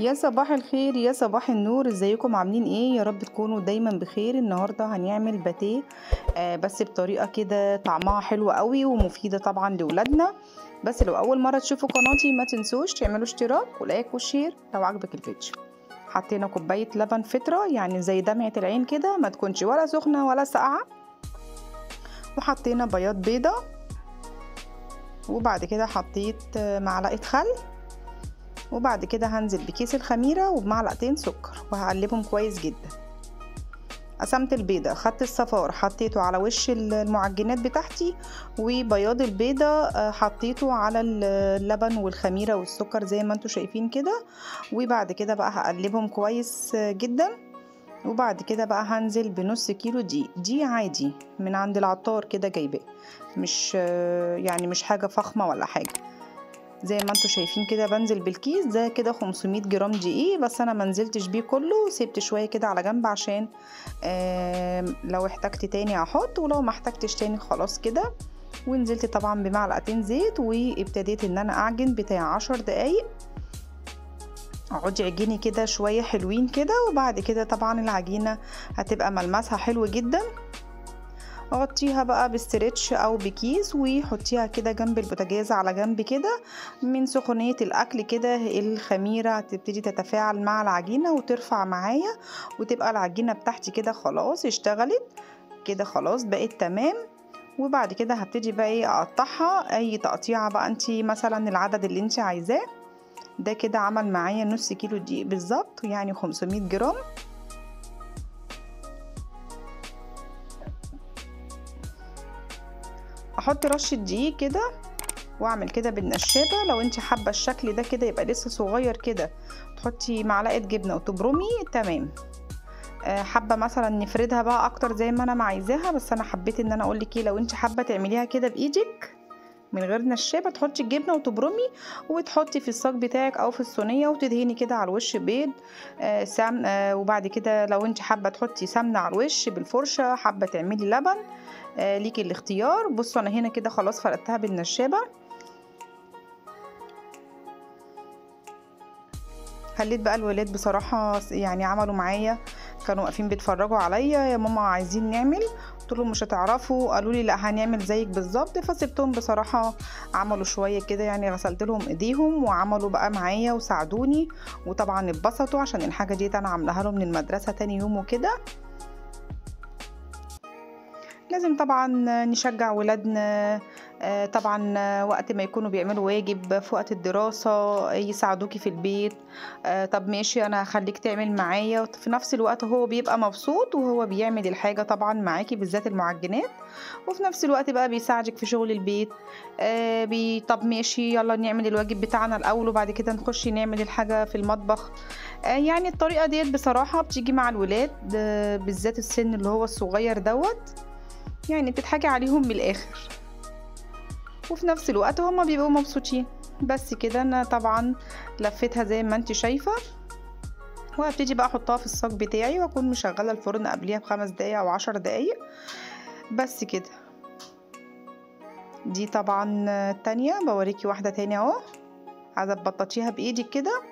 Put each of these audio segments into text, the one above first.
يا صباح الخير يا صباح النور، ازيكم عاملين ايه؟ يا رب تكونوا دايما بخير. النهارده هنعمل باتيه بس بطريقه كده طعمها حلو قوي ومفيده طبعا لاولادنا. بس لو اول مره تشوفوا قناتي ما تنسوش تعملوا اشتراك ولايك وشير لو عجبك الفيديو. حطينا كوبايه لبن فطره يعني زي دمعه العين كده، ما تكونش ولا سخنه ولا ساقعه، وحطينا بياض بيضه، وبعد كده حطيت معلقه خل، وبعد كده هنزل بكيس الخميرة وبمعلقتين سكر وهقلبهم كويس جدا. قسمت البيضة، خدت الصفار حطيته على وش المعجنات بتاعتي، وبياض البيضة حطيته على اللبن والخميرة والسكر زي ما انتوا شايفين كده. وبعد كده بقى هقلبهم كويس جدا. وبعد كده بقى هنزل بنص كيلو دي عادي من عند العطار كده جايباه، مش يعني مش حاجة فخمة ولا حاجة. زي ما انتوا شايفين كده بنزل بالكيس ده كده 500 جرام دقيق، بس انا منزلتش بيه كله، سيبت شويه كده على جنب عشان لو احتجت تاني احط، ولو ما احتجتش تاني خلاص كده. ونزلت طبعا بمعلقتين زيت، وابتديت ان انا اعجن بتاع 10 دقايق. اقعدي عجيني كده شويه حلوين كده، وبعد كده طبعا العجينه هتبقى ملمسها حلو جدا. غطيها بقى بستريتش او بكيس وحطيها كده جنب البوتاجاز على جنب كده. من سخونية الاكل كده الخميرة هتبتدي تتفاعل مع العجينة وترفع معايا، وتبقى العجينة بتاعتي كده خلاص اشتغلت كده، خلاص بقت تمام. وبعد كده هبتدي بقى ايه اقطعها اي تقطيعة بقى انتي مثلا العدد اللي انتي عايزاه. ده كده عمل معايا نص كيلو دقيق بالظبط، يعني 500 جرام. احط رشه دقيق كده واعمل كده بالنشابه. لو انت حابه الشكل ده كده يبقى لسه صغير كده، تحطي معلقه جبنه وتبرمي تمام. حابه مثلا نفردها بقى اكتر زي ما انا عايزاها، بس انا حبيت ان انا اقول لك لو انت حابه تعمليها كده بايدك من غير نشابه، تحطي الجبنه وتبرمي وتحطي في الصاج بتاعك او في الصينيه وتدهني كده على الوش بيض سمن. وبعد كده لو انت حابه تحطي سمنه على الوش بالفرشه، حابه تعملي لبن، ليكي الاختيار. بصوا انا هنا كده خلاص فردتها بالنشابه. خليت بقى الولاد بصراحه يعني عملوا معايا، كانوا واقفين بيتفرجوا عليا، يا ماما عايزين نعمل، قلت لهم مش هتعرفوا، قالوا لي لا هنعمل زيك بالظبط. فسبتهم بصراحه عملوا شويه كده، يعني غسلت لهم ايديهم وعملوا بقى معايا وساعدوني، وطبعا اتبسطوا عشان الحاجه دي انا عاملاها لهم من المدرسه تاني يوم وكده. لازم طبعا نشجع ولادنا طبعا وقت ما يكونوا بيعملوا واجب في وقت الدراسة يساعدوكي في البيت. طب ماشي انا هخليك تعمل معايا، وفي نفس الوقت هو بيبقى مبسوط وهو بيعمل الحاجة طبعا معاكي بالذات المعجنات، وفي نفس الوقت بقى بيساعدك في شغل البيت. طب ماشي يلا نعمل الواجب بتاعنا الاول وبعد كده نخش نعمل الحاجة في المطبخ. يعني الطريقة ديت بصراحة بتيجي مع الولاد بالذات السن اللي هو الصغير دوت، يعني بتضحكي عليهم من الاخر، وفي نفس الوقت هما بيبقوا مبسوطين. بس كده انا طبعا لفيتها زي ما انت شايفه، وهبتدي بقى احطها في الصاج بتاعي واكون مشغله الفرن قبليها ب5 دقايق او 10 دقايق. بس كده. دي طبعا التانية، بوريكي واحده تانية اهو، عايزه تبططيها بايدك كده.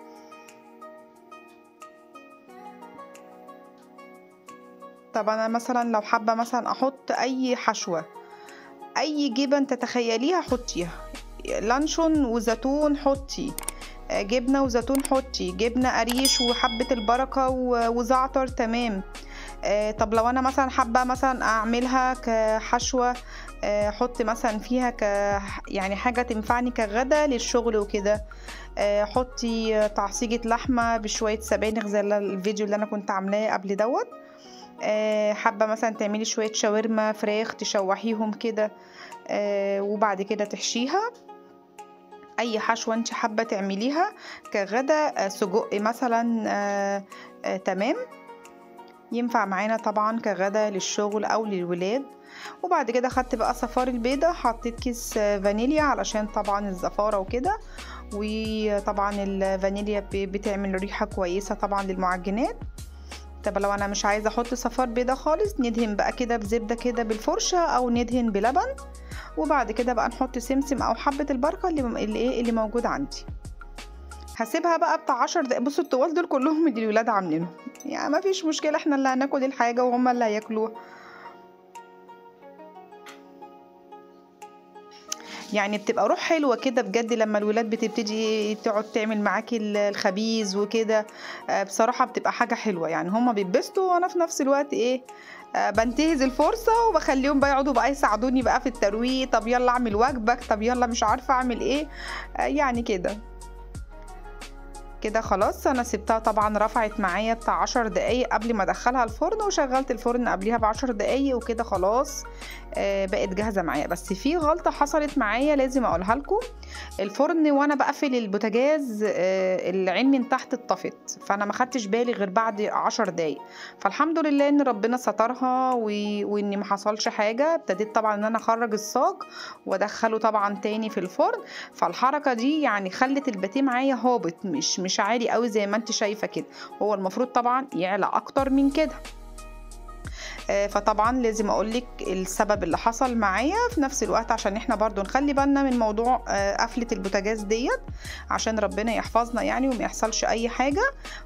طب انا مثلا لو حابه مثلا احط اي حشوه، اي جبن تتخيليها حطيها، لانشون وزيتون حطي، جبنه وزيتون حطي، جبنه قريش وحبه البركه وزعتر تمام. طب لو انا مثلا حابه مثلا اعملها كحشوه، حط مثلا فيها يعني حاجه تنفعني كغدا للشغل وكده. حطي تعصيجة لحمه بشويه سبانخ زي الفيديو اللي انا كنت عاملاه قبل دوت. حابه مثلا تعملي شويه شاورما فراخ تشوحيهم كده، وبعد كده تحشيها اي حشوه انت حابه تعمليها كغدا. سجق مثلا تمام، ينفع معانا طبعا كغدا للشغل او للولاد. وبعد كده خدت بقى صفار البيضه، حطيت كيس فانيليا علشان طبعا الزفاره وكده، وطبعا الفانيليا بتعمل ريحه كويسه طبعا للمعجنات. طب لو انا مش عايزه احط صفار بيضه خالص، ندهن بقى كده بزبده كده بالفرشه او ندهن بلبن، وبعد كده بقى نحط سمسم او حبه البركه اللي موجود عندي. هسيبها بقى بتاع 10 دقايق. بصوا الطوال دول كلهم اللي الولاد عاملينهم، يعني ما فيش مشكله، احنا اللي هناكل الحاجه وهم اللي هياكلوها. يعني بتبقى روح حلوة كده بجد لما الولاد بتبتدي تقعد تعمل معاكي الخبيز وكده. بصراحة بتبقى حاجة حلوة، يعني هما بيتبسطوا وانا في نفس الوقت ايه، بنتهز الفرصة وبخليهم بقى يقعدوا بقى يساعدوني بقى في الترويق. طب يلا اعمل وجبك، طب يلا مش عارفة اعمل ايه. يعني كده كده خلاص. انا سبتها طبعا رفعت معايا بتاع 10 دقايق قبل ما ادخلها الفرن، وشغلت الفرن قبليها ب10 دقايق وكده خلاص. بقت جاهزه معايا. بس في غلطه حصلت معايا لازم اقولها لكم. الفرن وانا بقفل البوتاجاز العين من تحت اتطفت، فانا ما خدتش بالي غير بعد 10 دقايق. فالحمد لله ان ربنا سترها وان ما حصلش حاجه. ابتديت طبعا ان انا اخرج الصاج وادخله طبعا تاني في الفرن. فالحركه دي يعني خلت الباتيه معايا هابط، مش عالي قوي زي ما انت شايفه كده. هو المفروض طبعا يعلى اكتر من كده. فطبعا لازم اقولك السبب اللي حصل معايا في نفس الوقت، عشان احنا برضو نخلي بالنا من موضوع قفلة البوتاجاز ديت، عشان ربنا يحفظنا يعني وما يحصلش اي حاجة.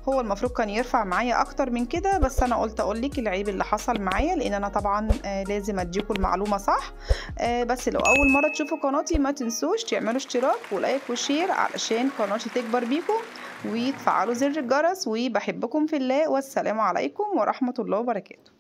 هو المفروض كان يرفع معايا اكتر من كده، بس انا قلت اقولك العيب اللي حصل معايا، لان انا طبعا لازم اديكم المعلومة صح. بس لو اول مرة تشوفوا قناتي ما تنسوش تعملوا اشتراك ولايك وشير علشان قناتي تكبر بيكم، وتفعلوا زر الجرس. وبحبكم في الله، والسلام عليكم ورحمة الله وبركاته.